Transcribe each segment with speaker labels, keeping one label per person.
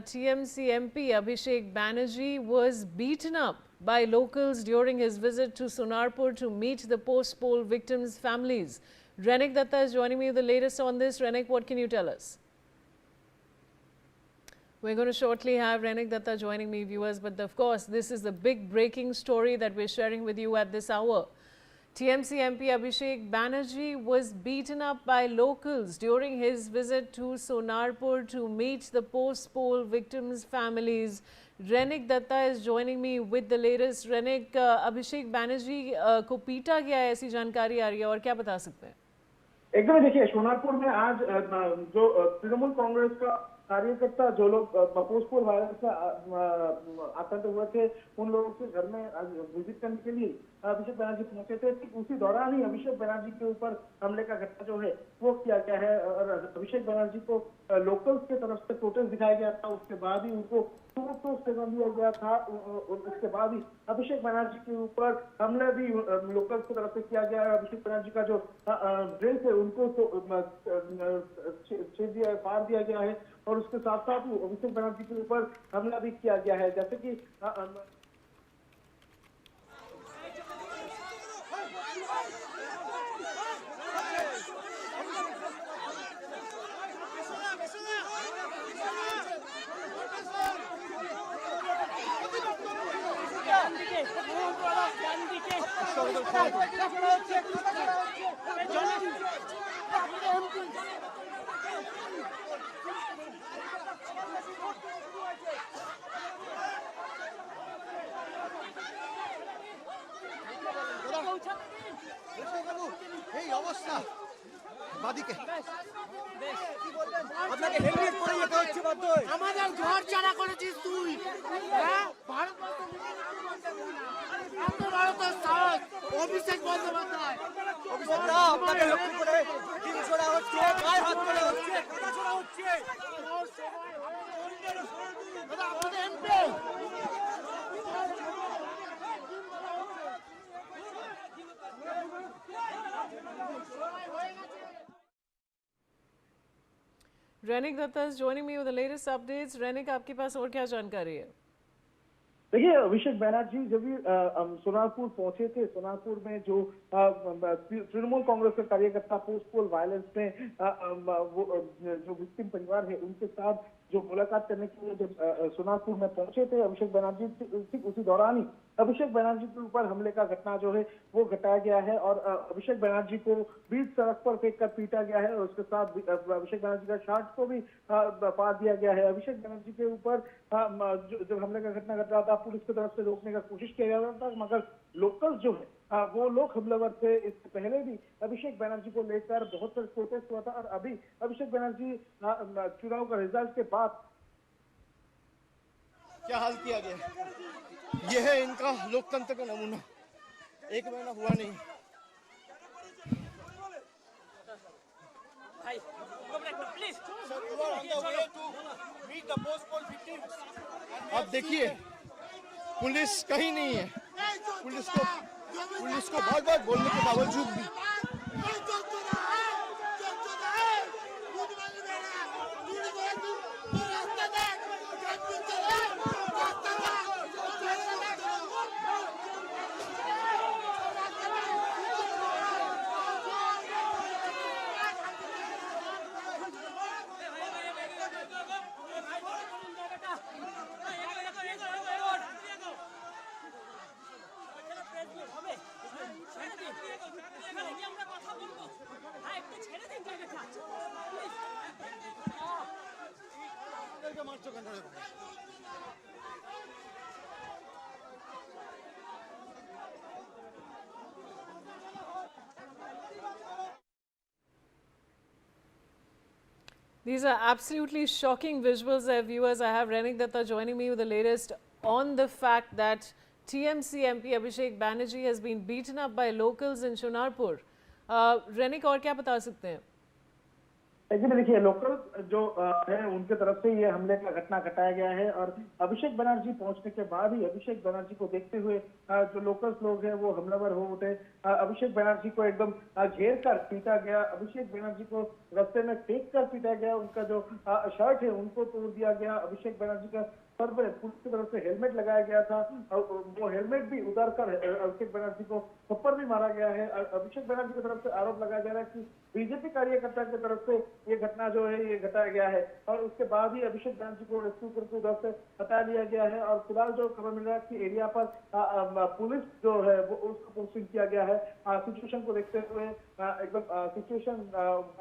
Speaker 1: TMC MP Abhishek Banerjee was beaten up by locals during his visit to Sonarpur to meet the post-poll victims' families. Renik Datta is joining me with the latest on this. Renik, what can you tell us? We're going to shortly have Renik Datta joining me, viewers, but of course, this is the big breaking story that we're sharing with you at this hour. TMC MP Abhishek Banerjee was beaten up by locals during his visit to Sonarpur to meet the post-poll victims' families. Renik Datta is joining me with the latest. Renik, Abhishek Banerjee को पीटा गया है ऐसी जानकारी आ रही है और क्या बता सकते हैं?
Speaker 2: एकदम देखिए, सोनारपुर में आज जो तृणमूल कांग्रेस का कार्यकर्ता जो लोग पोस्टपोल वायरस से आतंक हुए थे, उन लोगों के घर में विजिट करने के लिए अभिषेक बनर्जी पहुंचे थे। ठीक उसी दौरान ही अभिषेक बनर्जी के ऊपर हमले का घटना जो है वो किया गया है और अभिषेक बनर्जी को लोकल्स के तरफ से प्रोटेस्ट दिखाया गया था। उसके बाद ही उनको तो सेवन दिया गया था। उसके बाद ही अभिषेक बनर्जी के ऊपर हमला भी लोकल्स की तरफ से किया गया है। अभिषेक बनर्जी का जो ड्रेस है उनको फाड़ दिया गया है और उसके साथ साथ अभिषेक बनर्जी के ऊपर हमला भी किया गया है। जैसे कि
Speaker 3: আমাদের ঘর ছাড়া করেছিস তুই, হ্যাঁ? ভারতের সাহস অভিষেক বন্দ্যোপাধ্যায় আপনাকে লক্ষ্য করে কি করা হচ্ছে, গায়ে হাত করা হচ্ছে, কথা শোনা হচ্ছে। আমাদের MP
Speaker 1: Renik Datta is joining me with the latest updates. Renik, आपके पास और क्या जानकारी है?
Speaker 2: देखिए, अभिषेक बनर्जी जब भी सोनारपुर पहुंचे थे, सोनारपुर में जो तृणमूल कांग्रेस के कार्यकर्ता पोस्टपोल वायलेंस में जो विक्टिम परिवार है उनके साथ जो मुलाकात करने के लिए जब सोनारपुर में पहुंचे थे अभिषेक बनर्जी, ठीक उसी दौरान ही अभिषेक बनर्जी के ऊपर हमले का घटना जो है वो घटाया गया है और अभिषेक बनर्जी को बीच सड़क पर फेंक कर पीटा गया है और उसके साथ अभिषेक बनर्जी का शर्ट को भी फाड़ दिया गया है। अभिषेक बनर्जी के ऊपर जब हमले का घटना घट रहा था, पुलिस की तरफ से रोकने का कोशिश किया जा रहा था, मगर लोकल जो है वो लोग हमलावर थे। इससे पहले भी अभिषेक बनर्जी को लेकर बहुत सारे प्रोटेस्ट हुआ था और अभी अभिषेक बनर्जी चुनाव का रिजल्ट के बाद
Speaker 4: क्या हाल किया गया, यह है इनका लोकतंत्र का नमूना। एक महीना हुआ नहीं। अब देखिए, पुलिस कहीं नहीं है। पुलिस को बहुत बार बोलने के बावजूद भी
Speaker 1: These are absolutely shocking visuals, viewers. I have Renik Datta joining me with the latest on the fact that TMC MP Abhishek Banerjee has been beaten up by locals in Sonarpur. Renik, और क्या बता सकते हैं?
Speaker 2: Actually देखिए local जो है उनके तरफ से ये हमले का घटना घटाया गया है और अभिषेक बनर्जी पहुंचने के बाद ही अभिषेक बनर्जी को देखते हुए जो लोकल्स लोग हैं वो हमलावर हो उठे। अभिषेक बनर्जी को एकदम घेर कर पीटा गया, अभिषेक बनर्जी को रास्ते में फेंक कर पीटा गया, उनका जो शर्ट है उनको तोड़ दिया गया। अभिषेक बनर्जी का सर पे पुलिस की तरफ से हेलमेट लगाया गया था और वो हेलमेट भी उतार कर अभिषेक बनर्जी को थप्पड़ भी मारा गया है। अभिषेक बनर्जी की तरफ से आरोप लगाया जा रहा है कि बीजेपी कार्यकर्ता की तरफ से ये घटना जो है ये घटाया गया है और उसके बाद ही अभिषेक बनर्जी को रेस्क्यू करके उधर से हटा लिया गया है। और फिलहाल जो खबर मिल रहा है कि एरिया पर पुलिस जो है वो उसको पोस्टिंग किया गया है। सिचुएशन को देखते हुए एकदम सिचुएशन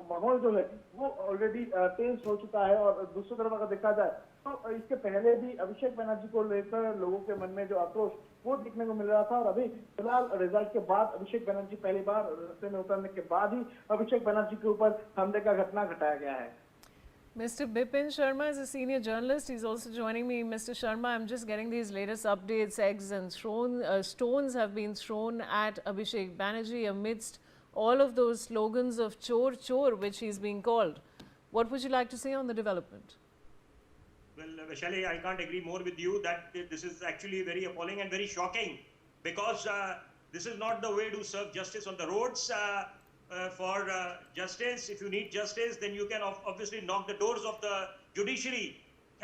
Speaker 2: माहौल जो है वो ऑलरेडी टेंस हो चुका है। और दूसरी तरफ अगर देखा जाए तो इसके पहले भी अभिषेक बनर्जी को लेकर लोगों के मन में जो आक्रोश वो देखने को मिल रहा था और अभी फिलहाल रिजल्ट के बाद अभिषेक बनर्जी पहली बार रास्ते में उतरने के बाद ही अभिषेक बनर्जी के ऊपर हमले का घटना घटाया गया है।
Speaker 1: Mr. Bipin Sharma is a senior journalist. He's also joining me. Mr. Sharma, I'm just getting these latest updates. Eggs and stones have been thrown at Abhishek Banerjee amidst all of those slogans of chor chor, which he's being called. What would you like to say on the development?
Speaker 5: Well, Vaishali, I can't agree more with you that this is actually very appalling and very shocking because this is not the way to serve justice on the roads. For justice, if you need justice, then you can obviously knock the doors of the judiciary.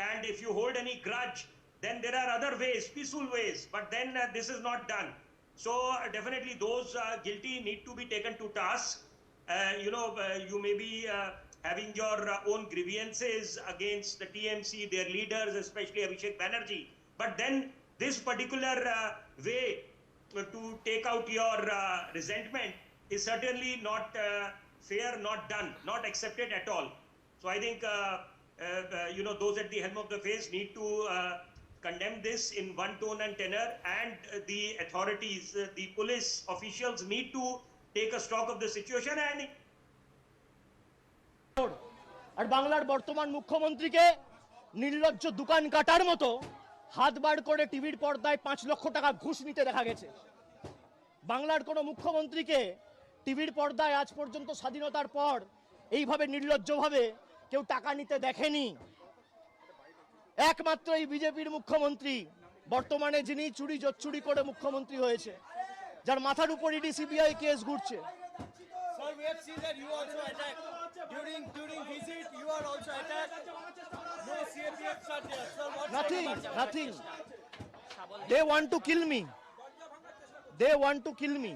Speaker 5: And if you hold any grudge, then there are other ways, peaceful ways. But then this is not done. So definitely those guilty need to be taken to task. You may be having your own grievances against the TMC, their leaders, especially Abhishek Banerjee. But then this particular way to take out your resentment is certainly not fair, not done, not accepted at all. So I think, those at the helm of the face need to condemn this in one tone and tenor, and the authorities, the police officials need to take a stock of the situation and
Speaker 6: আর বাংলার বর্তমান মুখ্যমন্ত্রীকে নির্লজ্জ দোকান কাটার মতো হাত বার করে টিভির পর্দায় 5 লক্ষ টাকা ঘুষ নিতে দেখা গেছে। বাংলার কোনো মুখ্যমন্ত্রীকে টিভির পর্দায় আজ পর্যন্ত স্বাধীনতার পর এইভাবে নির্লজ্জভাবে কেউ টাকা নিতে দেখেনি। একমাত্র এই বিজেপির মুখ্যমন্ত্রী বর্তমানে যিনি চুরি জোচ্চুরি করে মুখ্যমন্ত্রী হয়েছে, যার মাথার উপর ইডি সিবিআই কেস ঘুরছে।
Speaker 3: Sir, we have seen that you also attacked. During visit, you are also attacked. No CRPF shot there. Sir, what's
Speaker 6: Nothing. They want to kill me. They want to kill me.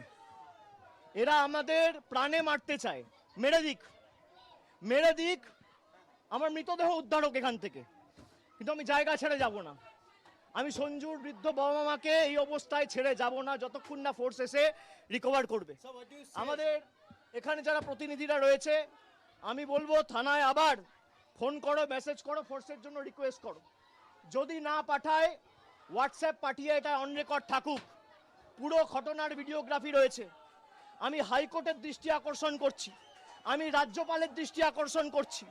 Speaker 6: এরা আমাদের প্রাণে মারতে চায়। মেরে দিক আমার মৃতদেহ উদ্ধারক এখান থেকে, কিন্তু আমি জায়গা ছেড়ে যাব না। আমি সঞ্জুর বৃদ্ধ বাবা মাকে এই অবস্থায় ছেড়ে যাব না যতক্ষণ না ফোর্স এসে রিকভার করবে। আমাদের এখানে যারা প্রতিনিধিরা রয়েছে আমি বলবো থানায় আবার ফোন করো, মেসেজ করো, ফোর্সের জন্য রিকোয়েস্ট করো। যদি না পাঠায় হোয়াটসঅ্যাপ পাঠিয়ে এটা অন রেকর্ড থাকুক। পুরো ঘটনার ভিডিওগ্রাফি রয়েছে। আমি হাইকোর্টের দৃষ্টি আকর্ষণ করছি, আমি রাজ্যপালের দৃষ্টি আকর্ষণ করছি।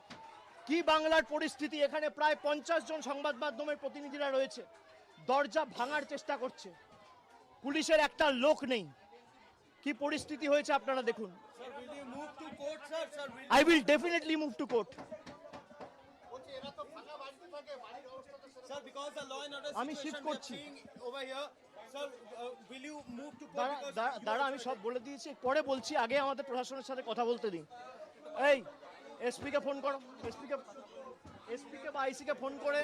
Speaker 6: কি বাংলার পরিস্থিতি, এখানে প্রায় 50 জন সংবাদ মাধ্যমের প্রতিনিধিরা রয়েছে, দরজা ভাঙার চেষ্টা করছে, পুলিশের একটা লোক নেই। কি পরিস্থিতি হয়েছে আপনারা দেখুন।
Speaker 3: Sir, will you move to court, sir?
Speaker 6: I will definitely move to court.
Speaker 3: Sir, because the law and order
Speaker 6: আমি
Speaker 3: situation
Speaker 6: shift
Speaker 3: we are
Speaker 6: করছি।
Speaker 3: seeing over here, sir, will you move to court?
Speaker 6: দাঁড়া আমি সব বলে দিয়েছি, পরে বলছি, আগে আমাদের প্রশাসনের সাথে কথা বলতে দিন। এই এসপিকে ফোন করো, এসপিকে বা আইসিকে ফোন করে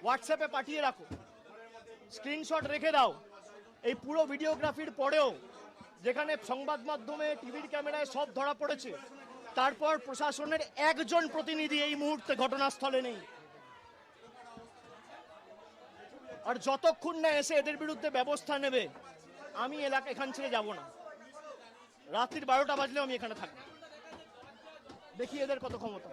Speaker 6: হোয়াটসঅ্যাপে পাঠিয়ে রাখো, স্ক্রিনশট রেখে দাও। এই পুরো ভিডিওগ্রাফির পরেও যেখানে সংবাদ মাধ্যমে টিভির ক্যামেরায় সব ধরা পড়েছে, তারপর প্রশাসনের একজন প্রতিনিধি এই মুহূর্তে ঘটনাস্থলে নেই। আর যতক্ষণ না এসে এদের বিরুদ্ধে ব্যবস্থা নেবে আমি এখান ছেড়ে যাব না। রাত্রির 12টা বাজলেও আমি এখানে থাকবো। দেখি এদের কত ক্ষমতা।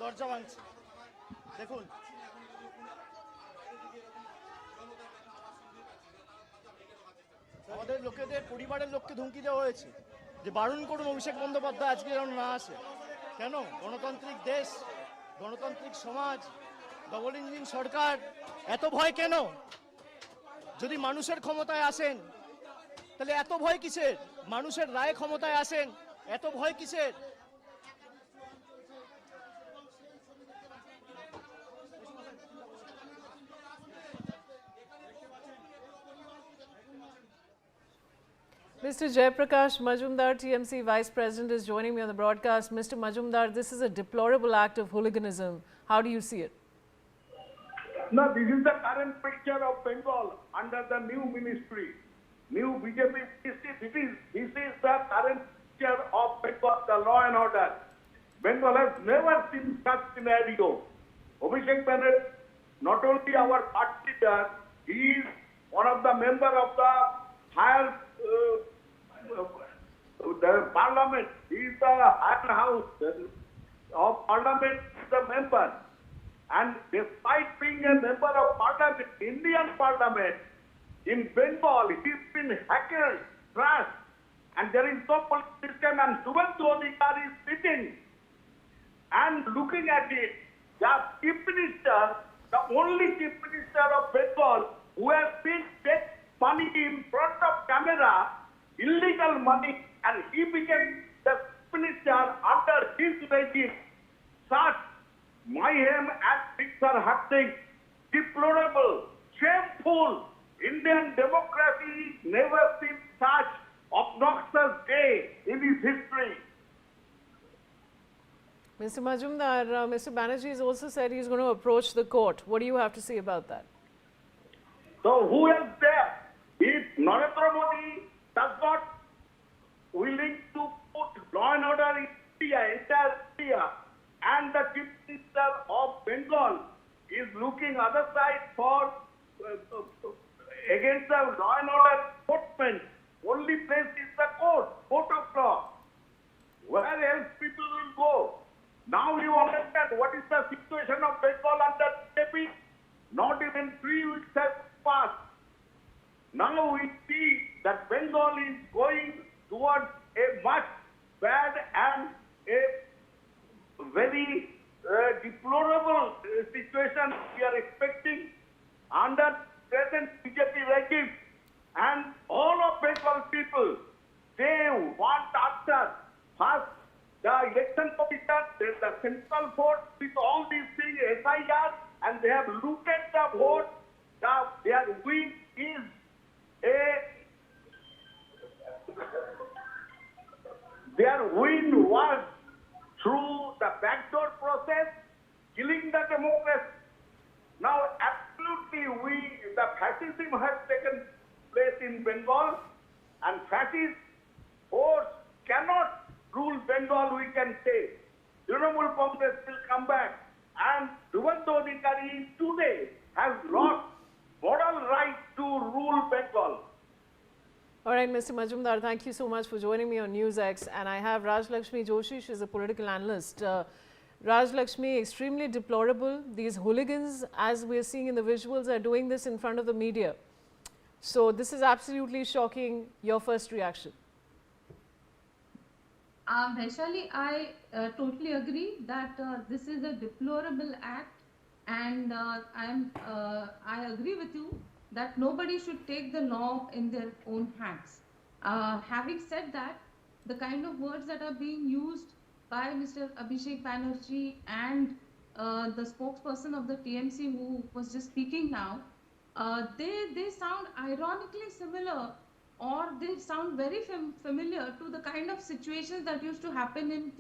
Speaker 6: দরজা ভাঙছে দেখুন আমাদের লোকেদের পরিবারের লোককে ধমকি দেওয়া হয়েছে যে বারণ করুন অভিষেক বন্দ্যোপাধ্যায় আজকে যেন না আসে কেন গণতান্ত্রিক দেশ গণতান্ত্রিক সমাজ ডবল ইঞ্জিন সরকার এত ভয় কেন যদি মানুষের ক্ষমতায় আসেন তাহলে এত ভয় কিসের মানুষের রায়ে ক্ষমতায় আসেন এত ভয় কিসের
Speaker 1: Mr. Jaiprakash Majumdar, TMC Vice President, is joining me on the broadcast. Mr. Majumdar, this is a deplorable act of hooliganism. How do you see it?
Speaker 7: No, this is the current picture of Bengal under the new ministry, new BJP ministry. This is the current picture of Bengal, the law and order. Bengal has never seen such scenario. Abhishek Banerjee, not only our party leader, he is one of the member of the higher the parliament. He is the higher house of parliament, the member. And despite being a member of parliament, Indian parliament, in Bengal, he's been heckled, trashed, and there is no political system, and Subhasu Adhikar is sitting and looking at it. The chief minister, the only chief minister of Bengal, who has been take money in front of camera, illegal money, and he became the chief minister under his regime. Such mayhem and things are happening. Deplorable, shameful. Indian democracy never seen such obnoxious day in its history.
Speaker 1: Mr. Majumdar, Mr. Banerjee has also said he's going to approach the court. What do you have to say about that?
Speaker 7: So who is there? If Narendra Modi does not willing to put law and order in India, entire India, and the chief minister of Bengal is looking other side for against the law and order enforcement. Only place is the court of law. Where else people will go? Now you understand what is the situation of Bengal under BJP. Not even 3 weeks have passed. Now we see that Bengal is going towards a much bad and a very deplorable situation we are expecting under present BJP regime. And all of Bengal people, they want answers. First, the election commission, the central force with all these things, SIR, and they have looted the vote. Their win is their win was through the backdoor process, killing the democracy. Now, absolutely, the fascism has taken place in Bengal, and fascist force cannot rule Bengal, we can say. Trinamool Congress will come back, and Subhasu Adhikar today has lost moral right to rule Bengal.
Speaker 1: All right, Mr. Majumdar, thank you so much for joining me on NewsX. And I have Raj Lakshmi Joshi, she's a political analyst. Raj Lakshmi, extremely deplorable. These hooligans, as we're seeing in the visuals, are doing this in front of the media. So this is absolutely shocking. Your first reaction?
Speaker 8: Vaishali, I totally agree that this is a deplorable act, and I agree with you that nobody should take the law in their own hands. Having said that, the kind of words that are being used by Mr. Abhishek Banerjee and the spokesperson of the TMC who was just speaking now, they sound ironically similar, or they sound very familiar to the kind of situations that used to happen in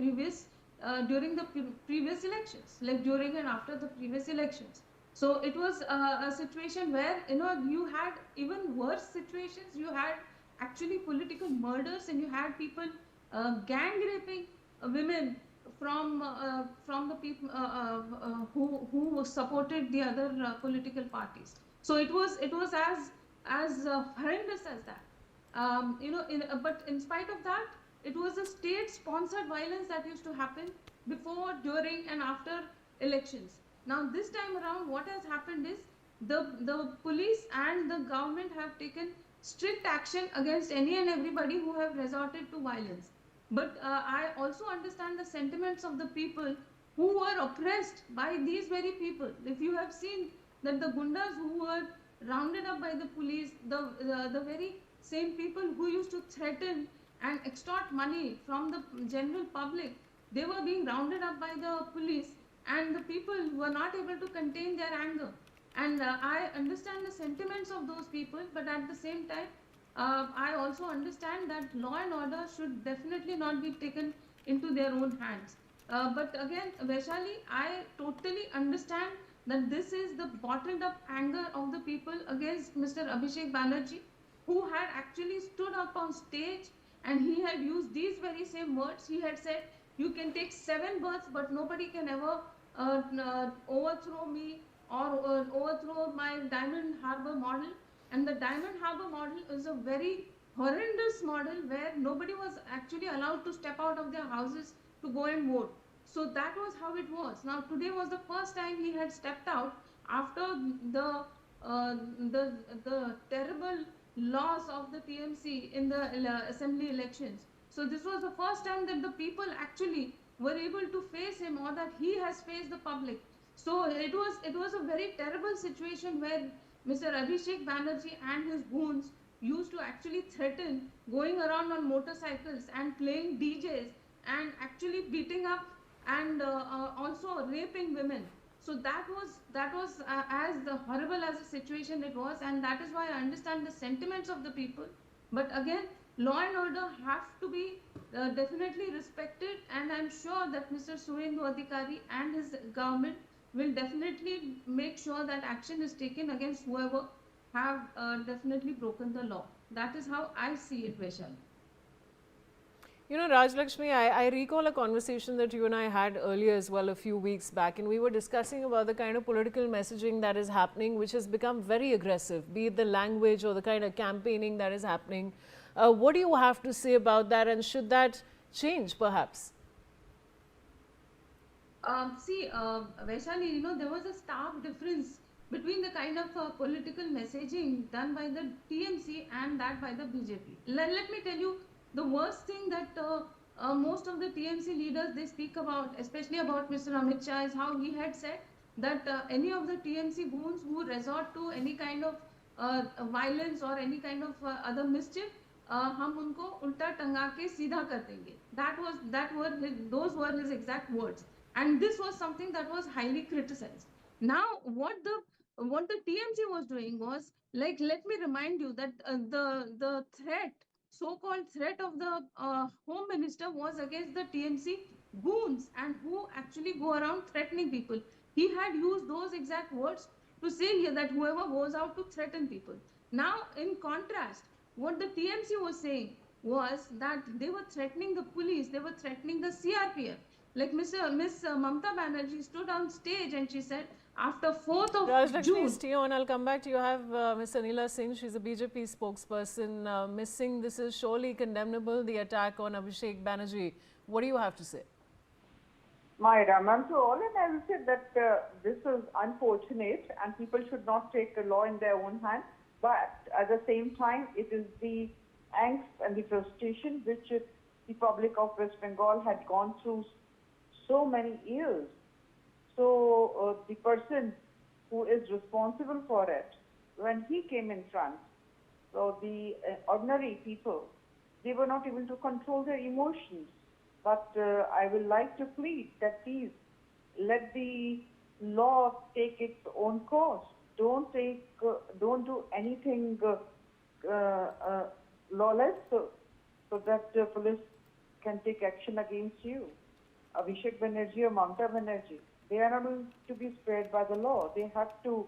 Speaker 8: during the previous elections, like during and after the previous elections. So it was a situation where, you had even worse situations. You had actually political murders, and you had people gang raping women from the people who supported the other political parties. So it was as horrendous as that. But in spite of that, it was a state-sponsored violence that used to happen. before, during, and after elections. Now, this time around, what has happened is the police and the government have taken strict action against any and everybody who have resorted to violence. But I also understand the sentiments of the people who were oppressed by these very people. If you have seen that the gundas who were rounded up by the police, the very same people who used to threaten and extort money from the general public, they were being rounded up by the police, and the people were not able to contain their anger. And I understand the sentiments of those people, but at the same time, I also understand that law and order should definitely not be taken into their own hands. But again, Vaishali, I totally understand that this is the bottled up anger of the people against Mr. Abhishek Banerjee, who had actually stood up on stage and he had used these very same words. He had said, you can take 7 births, but nobody can ever overthrow me or overthrow my Diamond Harbour model. And the Diamond Harbour model is a very horrendous model where nobody was actually allowed to step out of their houses to go and vote. So that was how it was. Now today was the first time he had stepped out after the the terrible loss of the TMC in the assembly elections. So this was the first time that the people actually were able to face him, or that he has faced the public. So it was a very terrible situation where Mr. Abhishek Banerjee and his goons used to actually threaten going around on motorcycles and playing DJs and actually beating up and also raping women. So that was as horrible as a situation it was, and that is why I understand the sentiments of the people. But again, law and order have to be definitely respected, and I'm sure that Mr. Suvendu Adhikari and his government will definitely make sure that action is taken against whoever have definitely broken the law. That is how I see it, Vaishali.
Speaker 1: You know, Rajlakshmi, I recall a conversation that you and I had earlier as well a few weeks back, and we were discussing about the kind of political messaging that is happening, which has become very aggressive, be it the language or the kind of campaigning that is happening. What do you have to say about that, and should that change perhaps?
Speaker 8: Vaishali, you know, there was a stark difference between the kind of political messaging done by the TMC and that by the BJP. Let me tell you, the worst thing that most of the TMC leaders, they speak about, especially about Mr. Amit Shah, is how he had said that any of the TMC goons who resort to any kind of violence or any kind of other mischief, हम उनको उल्टा टंगा के सीधा कर देंगे. Those were his exact words, and this was something that was highly criticized. Now, what the TMC was doing was, like, let me remind you that the so-called threat of the Home Minister was against the TMC goons, and who actually go around threatening people. He had used those exact words to say here that whoever goes out to threaten people. Now, in contrast, what the TMC was saying was that they were threatening the police, they were threatening the CRPF. Like Miss Mamata Banerjee stood on stage and she said, after 4th of
Speaker 1: Rajlakshmi,
Speaker 8: June.
Speaker 1: stay on. I'll come back to you. I have Ms. Anila Singh. She's a BJP spokesperson. Ms. Singh, this is surely condemnable, the attack on Abhishek Banerjee. What do you have to say?
Speaker 9: Myra, ma'am, so all in all, I will say that this is unfortunate and people should not take the law in their own hands. But at the same time, it is the angst and the frustration which the public of West Bengal had gone through so many years. So the person who is responsible for it, when he came in front, so the ordinary people, they were not able to control their emotions. But I would like to plead that please let the law take its own course. Don't do anything lawless, so that the police can take action against you. Abhishek Banerjee or Mamata Banerjee, they are not going to be spared by the law. They have to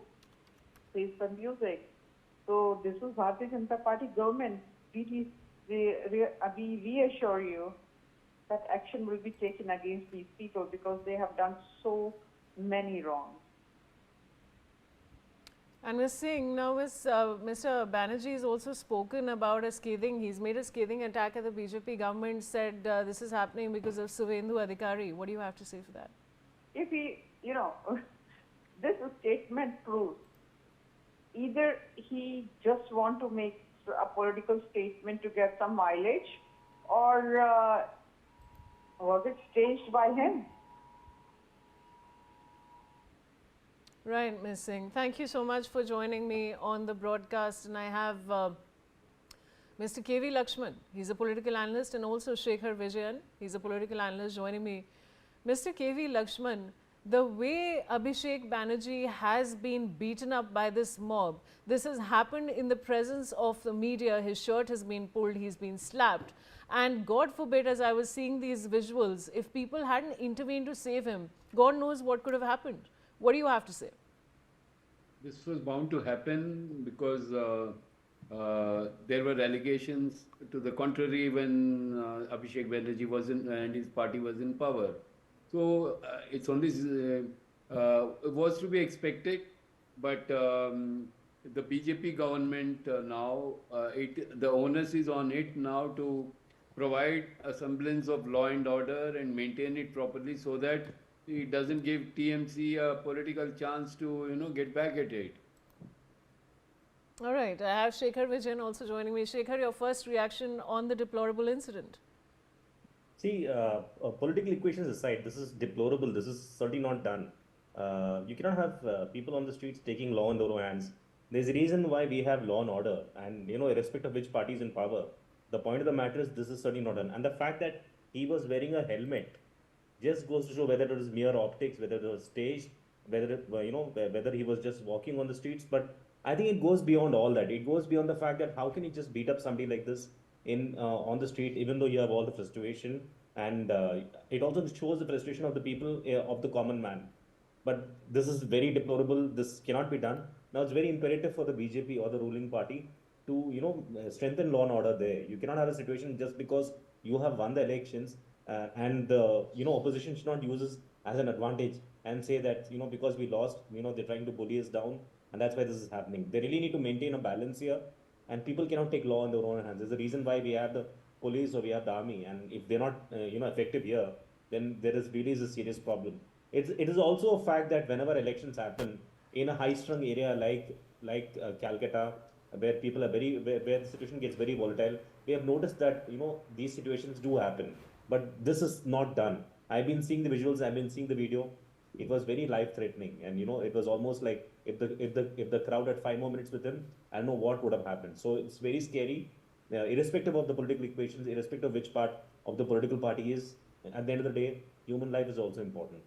Speaker 9: face the music. So this is Bharatiya Janata Party government. We reassure you that action will be taken against these people because they have done so many wrongs.
Speaker 1: And Ms. Singh, now Mr. Banerjee has also spoken about he's made a scathing attack at the BJP government, said this is happening because of Suvendu Adhikari. What do you have to say for that?
Speaker 9: If he, this statement proves either he just want to make a political statement to get some mileage, or was it staged by him?
Speaker 1: Right, Ms. Singh. Thank you so much for joining me on the broadcast. And I have Mr. K.V. Lakshman. He's a political analyst, and also Shekhar Vijayan. He's a political analyst joining me. Mr. K.V. Lakshman, the way Abhishek Banerjee has been beaten up by this mob, this has happened in the presence of the media. His shirt has been pulled, he's been slapped. And God forbid, as I was seeing these visuals, if people hadn't intervened to save him, God knows what could have happened. What do you have to say?
Speaker 10: This was bound to happen because there were allegations to the contrary when Abhishek Banerjee and his party was in power. So it's only was to be expected, but the BJP government now, the onus is on it now to provide a semblance of law and order and maintain it properly so that it doesn't give TMC a political chance to, get back at it.
Speaker 1: All right. I have Shekhar Vijayan also joining me. Shekhar, your first reaction on the deplorable incident?
Speaker 11: See, political equations aside, this is deplorable. This is certainly not done. You cannot have people on the streets taking law in their own hands. There's a reason why we have law and order, and irrespective of which party is in power. The point of the matter is this is certainly not done. And the fact that he was wearing a helmet just goes to show whether it was mere optics, whether it was staged, whether whether he was just walking on the streets. But I think it goes beyond all that. It goes beyond the fact that how can you just beat up somebody like this on the street, even though you have all the frustration, and it also shows the frustration of the people, of the common man. But this is very deplorable. This cannot be done. Now it's very imperative for the BJP or the ruling party to strengthen law and order there. You cannot have a situation just because you have won the elections. And the opposition should not use this as an advantage and say that because we lost, they're trying to bully us down, and that's why this is happening. They really need to maintain a balance here, and people cannot take law in their own hands. There's a reason why we have the police or we have the army, and if they're not effective here, then there is really a serious problem. It is also a fact that whenever elections happen in a high-strung area like Calcutta, where people are where the situation gets very volatile, we have noticed that these situations do happen. But this is not done. I've been seeing the visuals. I've been seeing the video. It was very life-threatening, and it was almost like if the crowd had 5 more minutes with him, I don't know what would have happened. So it's very scary, irrespective of the political equations, irrespective of which part of the political party is. At the end of the day, human life is also important.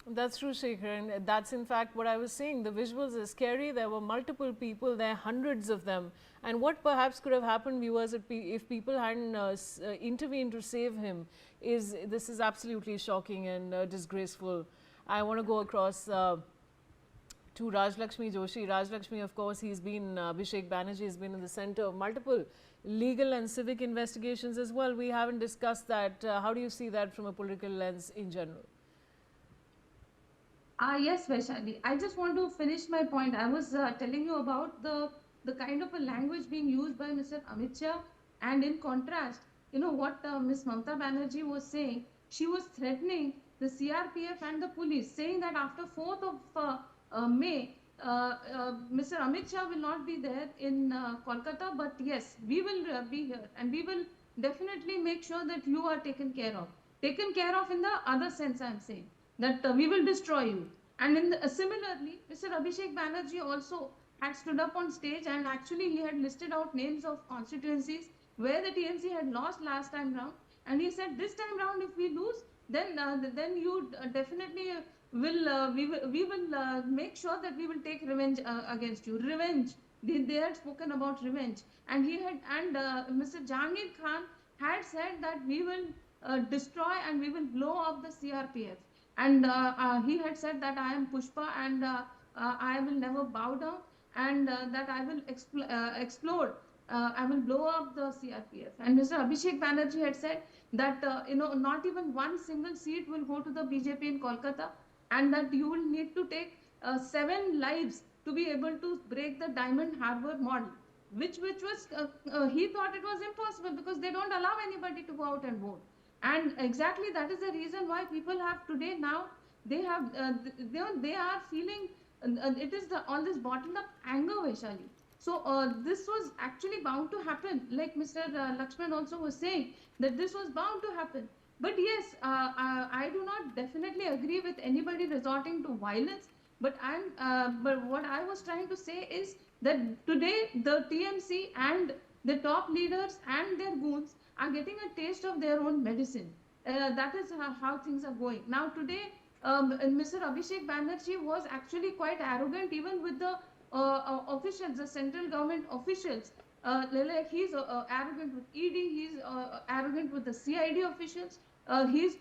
Speaker 1: That's true, Shekhar, and that's in fact what I was saying. The visuals are scary. There were multiple people there, hundreds of them. And what perhaps could have happened, viewers, if people hadn't intervened to save him, this is absolutely shocking and disgraceful. I want to go across to Rajlakshmi Joshi. Rajlakshmi, of course, Abhishek Banerjee has been in the center of multiple legal and civic investigations as well. We haven't discussed that. How do you see that from a political lens in general?
Speaker 8: Yes, Vaishali. I just want to finish my point. I was telling you about the kind of a language being used by Mr. Amit Shah, and in contrast, what Ms. Mamata Banerjee was saying. She was threatening the CRPF and the police, saying that after 4th of May, Mr. Amit Shah will not be there in Kolkata, but yes, we will be here, and we will definitely make sure that you are taken care of. Taken care of in the other sense, I am saying. That we will destroy you. And similarly, Mr. Abhishek Banerjee also had stood up on stage, and actually he had listed out names of constituencies where the TMC had lost last time round, and he said this time round if we lose, then you definitely will we will make sure that we will take revenge against you. Revenge. They had spoken about revenge, and Mr. Jahangir Khan had said that we will destroy and we will blow up the CRPF. And he had said that I am Pushpa, and I will never bow down, and that I will explode. I will blow up the CRPF. And Mr. Abhishek Banerjee had said that not even one single seat will go to the BJP in Kolkata, and that you will need to take 7 lives to be able to break the Diamond Harbour model, which was he thought it was impossible because they don't allow anybody to go out and vote. And exactly that is the reason why people have today now, they have they are feeling it is all this bottled up anger, Vaishali. So this was actually bound to happen, like Mr. Lakshman also was saying, that this was bound to happen. But yes, I do not definitely agree with anybody resorting to violence. But but what I was trying to say is that today the TMC and the top leaders and their goons are getting a taste of their own medicine. That is how things are going. Now today, Mr. Abhishek Banerjee was actually quite arrogant even with the officials, the central government officials. Like he's arrogant with ED, he's arrogant with the CID officials. He's